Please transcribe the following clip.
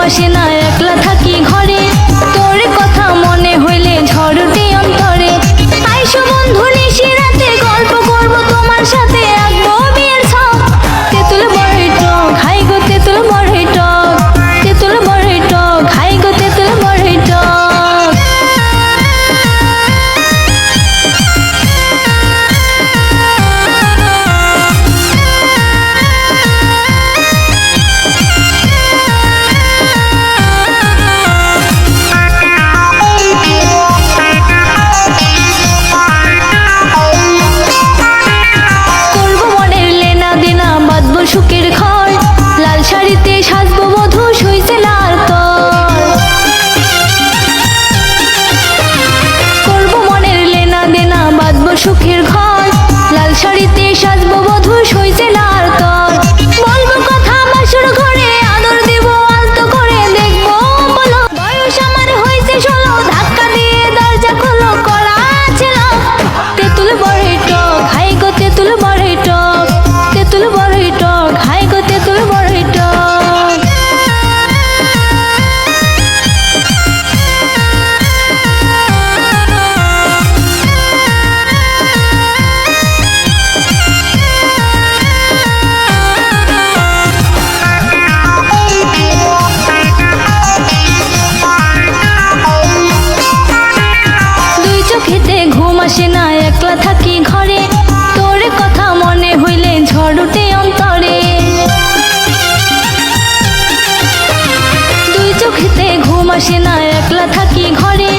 আসে না, একলা থাকি ঘরে। তোর কথা মনে হইলে ঝড় উঠে অন্তরে। আইসো বন্ধু নিশি রাতে, গল্প করব তোমার সাথে, আঁকবো বিয়ের ছক। তেঁতুল বড়ই টক, হাই গো তেঁতুল বড়ই টক। তেঁতুল বড়ই টক, হাই গো তেঁতুল বড়ই টক। সুখের ঘর, লাল শাড়িতে সাজবো বধূ, সইছে লাল তর। করবো মনের লেনা দেনা, বাঁধবো সুখের ঘর, লাল শাড়িতে সাজবো বধূ, সইছে লাল তর। বলবো কথা বাসর ঘরে, আদর দিব আলতো করে, দেখবো বলো বয়স আমার হয়েছে 16, ধাক্কা দিয়ে দরজা খোলো, করা ছিল। তেঁতুল বড়ই টক, হাই গো তেঁতুল বড়ই টক। তেঁতুল বড়ই টক, হাই গো তেঁতুল বড়ই টক। দুই চোখেতে ঘুম আসে না, একলা থাকি ঘরে। তোর কথা মনে হইলে ঝড় উঠে অন্তরে। দুই চোখেতে ঘুম আসে না, একলা থাকি ঘরে।